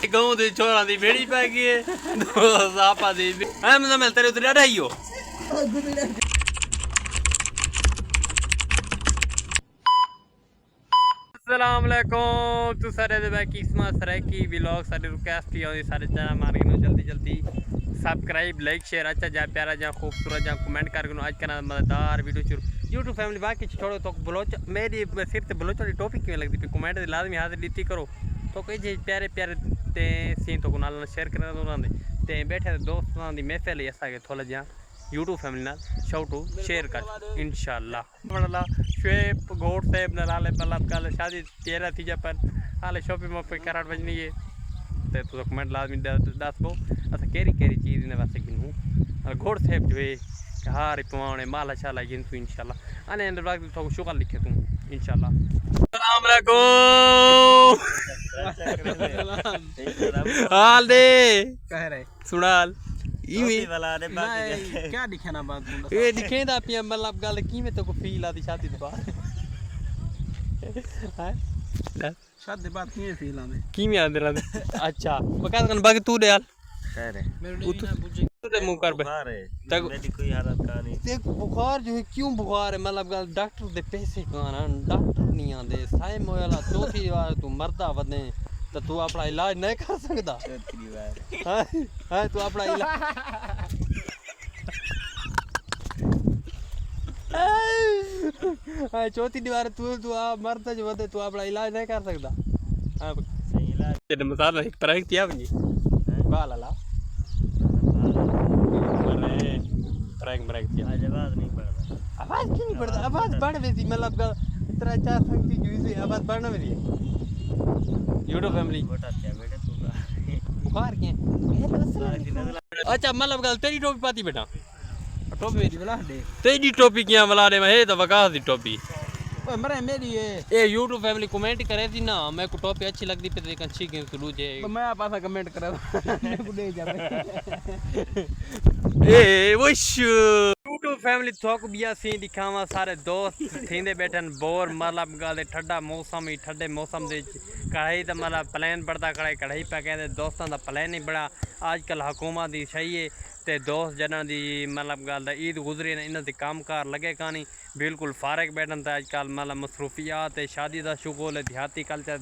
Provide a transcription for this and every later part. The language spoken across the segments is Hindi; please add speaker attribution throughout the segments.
Speaker 1: गाँव दे छोरा दी बेड़ी पै गई है आपा दी मैं मिल तेरे उधर आई हो अस्सलाम वालेकुम तू सारे दे बैक किस्मत सरकी व्लॉग सारे रिक्वेस्ट ही आउंदी सारे चैनल मारे नो जल्दी जल्दी सब्सक्राइब लाइक शेयर अच्छा जा प्यारा जा खूबसूरत जा कमेंट कर आज का मजेदार वीडियो चुर यूट्यूब फैमिली बाकी छोड़ो तो बलोच मेरी सिर ते बलोच वाली टॉपिक क्यों लगती पे कमेंट लाजमी हाजिर लीती करो तो कोई जे प्यारे प्यारे ते सीन तो नाल शेयर करना उन्होंने ते बैठे दोस्तों दी महफिल है ऐसा के थोड़ा जा यूट्यूब फैमिली नाल शाउट शेयर कर इंशाल्लाह मतलब शुएब घोट साहब ने हाले मतलब कल शादी 13 थी जा पर हाले शॉपिंग मॉल पे कराट बजनी है ते तो कमेंट लाजमी दस दो अच्छा केरी केरी चीज ने वास्ते किनू घोट साहब जो है हार पवाने माला शाला गिनतू इंशाल्लाह आने अंदर बाग तो शुक्र लिखे तू इंशाल्लाह अस्सलाम वालेकुम हाल दे कह रहे सुनाल क्या दिखे ना बात ये दिखे दा पिया मतलब गल कीवें तो को फील आदी शादी दे बाद हां शादी बाद कीवें फील आंदे कीवें आंदे रहंदे अच्छा बका कन बाकी तू दे हाल कह रहे मेरे तू दे मुंह कर बुखार है मेरी कोई हालत का नहीं देख बुखार जो है क्यों बुखार है मतलब गल डॉक्टर दे पैसे काना डॉक्टर नहीं आंदे साए मोयला चौथी बार तू मरदा वदे तो तू अपना इलाज नहीं कर सकता हां तू अपना इलाज हां चौथी बार तू तू मरदा जो वदे तू अपना इलाज नहीं कर सकता हां सही इलाज तेरे मसाला एक प्रैंक किया बनी बाला प्रैंक किया आवाज नहीं पड़ता आवाज क्यों नहीं पड़ता आवाज बढ़ वैसी मतलब इतना चार संगति जुई से आवाज बढ़ना मेरी यूट्यूब फैमिली बुखार के अच्छा मतलब गल तेरी टोपी पाती बेटा टोपी मेरी बला दे तेरी टोपी क्या बला दे मैं तो वकास दी टोपी ओए मरे मेरी ये यूट्यूब फैमिली कमेंट करे थी ना मैं को टोपी अच्छी लगती पे देख अच्छी के शुरू जे मैं आप ऐसा कमेंट करे मैं को दे जा ए वश यूट्यूब फैमिली थोक बिया सी दिखावा सारे दोस्त थींदे बैठन बोर मतलब गल ठंडा मौसम ही ठंडे मौसम दे कढ़ाई तो मतलब प्लान बढ़ता कढ़ाई पे कहते दोस्तों का प्लान ही बड़ा आजकल हुकूमत की सही है ते दोस्त जना दी मतलब गल ईद गुजरी ने इन्हों काम कार लगे कहानी बिल्कुल फारग बैठन तो अजकल मतलब मसरूफियात शादी का शुगल देहाती कल्चर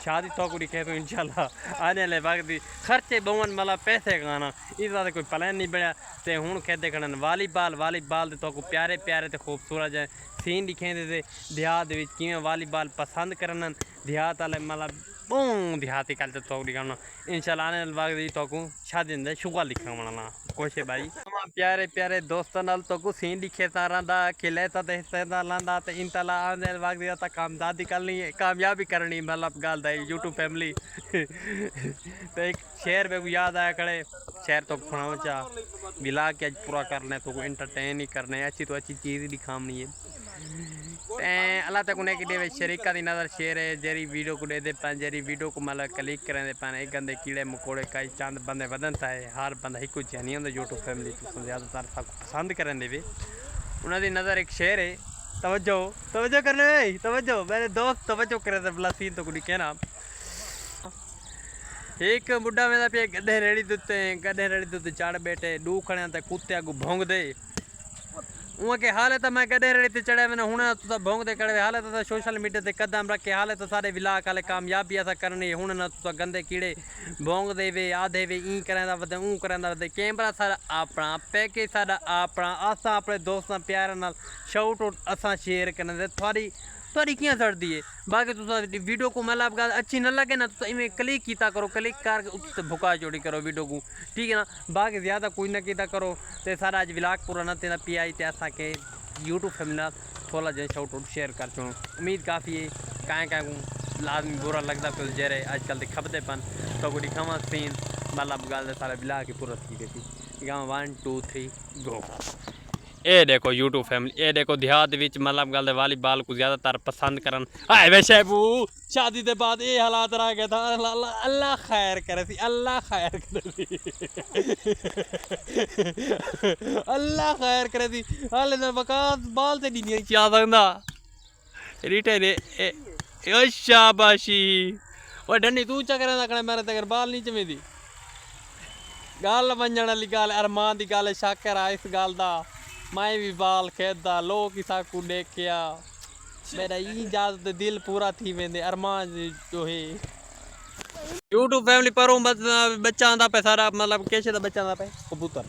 Speaker 1: शादी थोक दिखे तो इंशाल्लाह आने वाले वक्त खर्चे बहुन मतलब पैसे खाना इसका तो कोई प्लान नहीं बनया तो हूँ खेदे खड़न वालीबाल तो प्यारे प्यारे तो खूबसूरत है सीन दिखे थे देहात किमें वालीबाल पसंद करन देहात वाले मतलब बहुत देहाती कल्चर तो दिखाना इंशाल्लाह आने वाले वक्त तो शादी शुगर लिखा बनाना कोशिश भाई प्यारे प्यारे दोस्तों नाल तो सीन दिखे सारा खिले तो हिस्सेदार लांदा तो इन तला आने वक्त कामयाबी करनी है कामयाबी करनी मतलब गल यूट्यूब फैमिली तो एक शेर पे याद आया खड़े शेर तो सुनाओ चा मिला के अज पूरा करना तो एंटरटेन ही करना है अच्छी तो अच्छी चीज़ ही दिखानी है अल्लाह तक उन्हें कि शरीका की नज़र शेर है जेरी वीडियो को दे पान जेरी वीडियो को मतलब क्लिक करें पान एक गंदे कीड़े मकोड़े कई चंद बंदे वदन था हर बंदा एक कुछ नहीं होंगे यूट्यूब फैमिली ज़्यादातर सब पसंद करें दे उन्होंने नज़र एक शेर है तवज्जो तवज्जो करने तवज्जो मेरे दोस्त तवज्जो करे थे बला सीन तो कुछ कहना एक बुढ़ा में पे गड्ढे रेड़ी दुते चढ़ बैठे डू खड़े तो कुत्ते अगू भोंग दे उहाँ के हाल है तो मैं गड्ढे रेड़ी ते चढ़े मैंने हूँ तो भोंग दे कड़े हाल है तो सोशल मीडिया ते कदम रखे हाल है तो सारे विलाक हाले कामयाबी ऐसा करनी हूँ ना तो गंदे कीड़े भोंग दे वे आधे वे ई करें वधे ऊँ करें वधे कैमरा सारा अपना पैकेज सारा अपना असा अपने दोस्तों प्यार नाल शाउट आउट असा शेयर करने थोड़ी थोड़ी क्या सड़ती है बाकी तुम वीडियो को मतलब गल अच्छी न लगे ना तो इवें क्लिक किया करो क्लिक कर उत्ते भुका चोड़ी करो वीडियो को ठीक है ना बाकी ज़्यादा कोई ना किया करो तो सारा अज विलाक पूरा न तेना पी आई तो असा के यूट्यूब फैमिली थोड़ा जहाँ शाउट आउट शेयर कर चुनो उम्मीद काफ़ी है क्या लाजमी बुरा लगता पे जरे आजकल तो खपते पन तो को दिखावा सीन मतलब गल सारा विलाक ही पूरा थी गई 1 2 3 गो ए देखो यूट्यूब फैमिली ए देखो देहात विच मतलब गल वालीबाल को ज़्यादातर पसंद करन आए वे शेबू शादी के बाद ये हालात रह गया था अल्लाह खैर करे सी अल्लाह खैर करे सी अल्लाह खैर करे सी हाले तो बकास बाल से नहीं जा सकता रिटे रे ओ शाबाशी ओ डंडी तू चा करदा कने मेरे तगर बाल नहीं चमेदी गल वंजण वाली गल अरमान दी गल शाकर आ इस गल दा मैं भी बाल खेदा लोग किसा को देखिया मेरा ई जात दिल पूरा थी वेंदे अरमान जो है YouTube फैमिली पर बच्चा आंदा पे सारा मतलब कैसे दा बच्चा आंदा पे कबूतर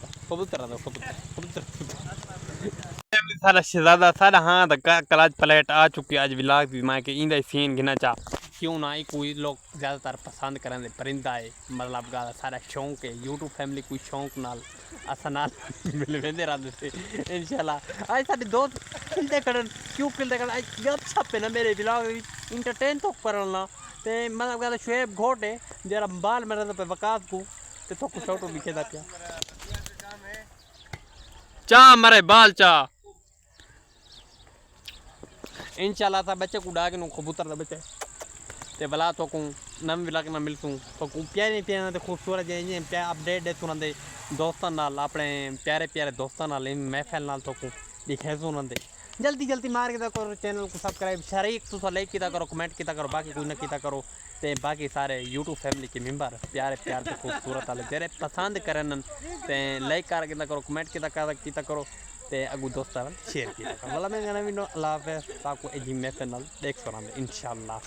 Speaker 1: सारा शहजादा सारा हाँ दा कलाज प्लेट आ चुकी आज व्लॉग भी मैं के इंदा सीन गिना चा क्यों ना ही कोई लोग ज़्यादातर पसंद करें परिंदा है मतलब गाला सारा शौक है YouTube फैमिली कोई शौक नाल असा नाल मिल वेंदे रहंदे थे इंशाल्लाह आज साडे दोस्त खिलते करन क्यों खिलते करन आज गपशप है ना मेरे व्लॉग इंटरटेन तो करना ते मतलब गाला शुएब घोट है जरा बाल मेरे पे वकास को ते तो कुछ फोटो भी खेदा पिया चा मरे बाल चा इंशाल्लाह सा बच्चे को डाके नु कबूतर दा बच्चे ते भला तो को नम विलाक में मिलसूँ तो को प्यारे प्यारे ते खूबसूरत जे प्यार अपडेट दे सुना दे दोस्तों नाल अपने प्यारे प्यारे दोस्तों नाल इन महफिल नाल तो को दिखे सुना दे जल्दी जल्दी मार के करो चैनल को सब्सक्राइब शरीक तो लाइक किया करो कमेंट किया करो बाकी कोई ना किया करो ते बाकी सारे YouTube फैमिली के मेंबर प्यारे प्यार ते खूबसूरत वाले जेरे पसंद करन ते लाइक कर किया करो कमेंट किया करो ते अगू दोस्तां शेयर किया करो वाला मैं नवीं अल्लाह हाफिज़ ताको एजी महफिल नाल देख सुना इंशाल्लाह।